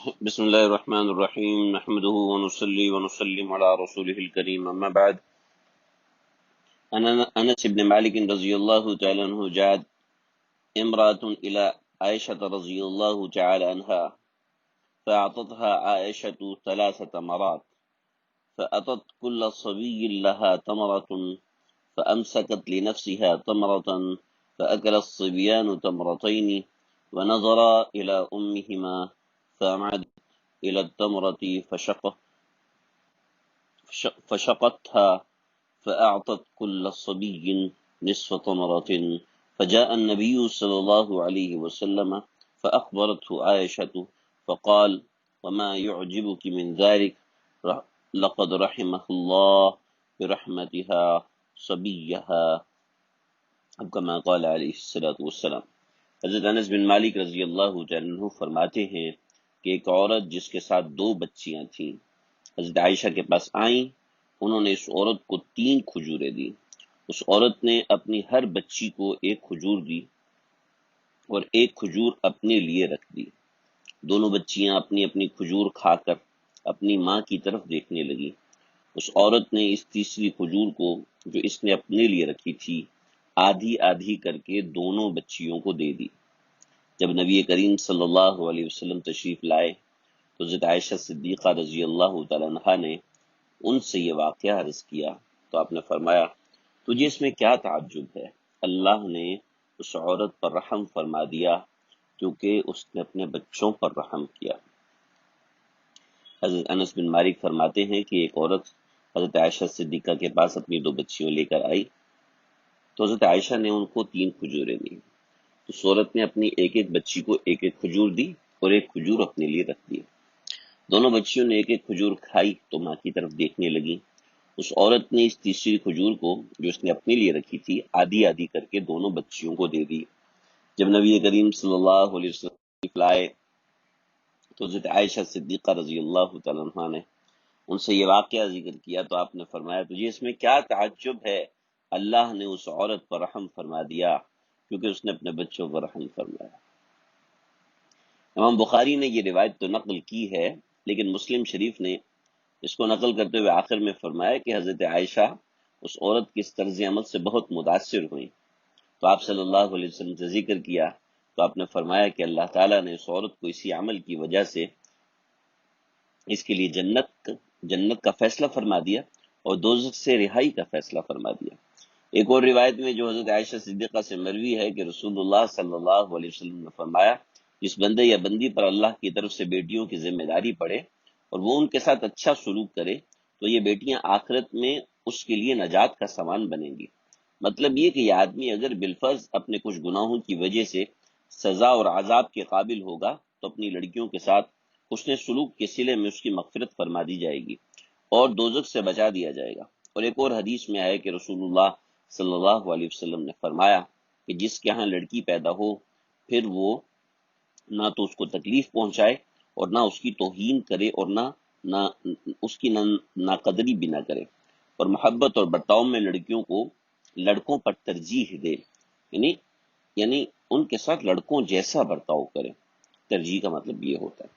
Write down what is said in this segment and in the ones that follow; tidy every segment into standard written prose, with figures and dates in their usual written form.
بسم الله الرحمن الرحيم نحمده ونصلي ونسلم على رسوله الكريم أما بعد. أنس بن مالك رضي الله تعالى عنه جاءت امرأة إلى عائشة رضي الله تعالى عنها فأعطتها عائشة 3 تمرات، فأتت كل صبي لها تمرة فأمسكت لنفسها تمرة، فأكل الصبيان تمرتين ونظرا إلى أمهما فعمدت إلى التمرة فشقتها فأعطت كل صبي نصف تمرة، فجاء النبي صلى الله عليه وسلم فأخبرته عائشة فقال: وما يعجبك من ذلك؟ لقد رحمه الله برحمتها صبيها، كما قال علیہ الصلوۃ والسلام۔ حضرت انس بن مالک رضی اللہ عنہ فرماتے ہیں کہ ایک عورت جس کے ساتھ 2 بچیاں تھیں حضرت عائشہ کے پاس آئیں، انہوں نے اس عورت کو 3 کھجوریں دی۔ اس عورت نے اپنی ہر بچی کو 1 کھجور دی اور 1 کھجور اپنے لیے رکھ دی۔ دونوں بچیاں اپنی اپنی کھجور کھا کر اپنی ماں کی طرف دیکھنے لگی۔ اس عورت نے اس تیسری کھجور کو جو اس نے اپنے لیے رکھی تھی آدھی آدھی کر کے دونوں بچیوں کو دے دی۔ جب نبی کریم صلی اللہ علیہ وسلم تشریف لائے تو حضرت عائشہ صدیقہ رضی اللہ تعالی عنہا نے ان سے یہ واقعہ عرض کیا تو آپ نے فرمایا: تجھے اس میں کیا تعجب ہے؟ اللہ نے اس عورت پر رحم فرما دیا کیونکہ اس نے اپنے بچوں پر رحم کیا۔ حضرت انس بن مالک فرماتے ہیں کہ ایک عورت حضرت عائشہ صدیقہ کے پاس اپنی 2 بچیوں لے کر آئی تو حضرت عائشہ نے ان کو 3 کھجوریں دی۔ تو اس عورت نے اپنی ایک بچی کو 1 کھجور دی اور 1 کھجور اپنے لیے رکھ دی۔ دونوں بچیوں نے 1 کھجور کھائی تو ماں کی طرف دیکھنے لگی۔ اس عورت نے اس تیسری کھجور کو جو اس نے اپنے لیے رکھی تھی آدھی آدھی کر کے دونوں بچیوں کو دے دی۔ جب نبی کریم صلی اللہ علیہ وسلم لائے تو حضرت عائشہ صدیقہ رضی اللہ تعالیٰ عنہ نے ان سے یہ واقعہ ذکر کیا تو آپ نے فرمایا: تجھے اس میں کیا تعجب ہے؟ اللہ نے اس عورت پر رحم فرما دیا کیونکہ اس نے اپنے بچوں پر رحم فرمایا۔ امام بخاری نے یہ روایت تو نقل کی ہے، لیکن مسلم شریف نے اس کو نقل کرتے ہوئے آخر میں فرمایا کہ حضرت عائشہ اس عورت کی اس طرز عمل سے بہت متاثر ہوئیں تو آپ صلی اللہ علیہ وسلم سے ذکر کیا تو آپ نے فرمایا کہ اللہ تعالیٰ نے اس عورت کو اسی عمل کی وجہ سے اس کے لیے جنت کا فیصلہ فرما دیا اور دوزخ سے رہائی کا فیصلہ فرما دیا۔ ایک اور روایت میں جو حضرت عائشہ صدیقہ سے مروی ہے کہ رسول اللہ صلی اللہ علیہ وسلم نے فرمایا: جس بندے یا بندی پر اللہ کی طرف سے بیٹیوں کی ذمہ داری پڑے اور وہ ان کے ساتھ اچھا سلوک کرے تو یہ بیٹیاں آخرت میں اس کے لیے نجات کا سامان بنیں گی۔ مطلب یہ کہ یہ آدمی اگر بالفرض اپنے کچھ گناہوں کی وجہ سے سزا اور عذاب کے قابل ہوگا تو اپنی لڑکیوں کے ساتھ حسن سلوک کے صلے میں اس کی مغفرت فرما دی جائے گی اور دوزخ سے بچا دیا جائے گا۔ اور ایک اور حدیث میں ہے کہ رسول اللہ صلی اللہ علیہ وسلم نے فرمایا کہ جس کے ہاں لڑکی پیدا ہو پھر وہ نہ تو اس کو تکلیف پہنچائے اور نہ اس کی توہین کرے اور نہ اس کی ناقدری بھی نہ کرے، اور محبت اور برتاؤ میں لڑکیوں کو لڑکوں پر ترجیح دے، یعنی ان کے ساتھ لڑکوں جیسا برتاؤ کرے۔ ترجیح کا مطلب یہ ہوتا ہے۔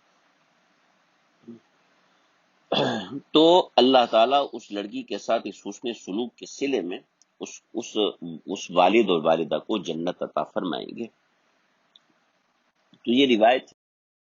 تو اللہ تعالیٰ اس لڑکی کے ساتھ اس حسن سلوک کے صلے میں اس والد اور والدہ کو جنت عطا فرمائیں گے۔ تو یہ روایت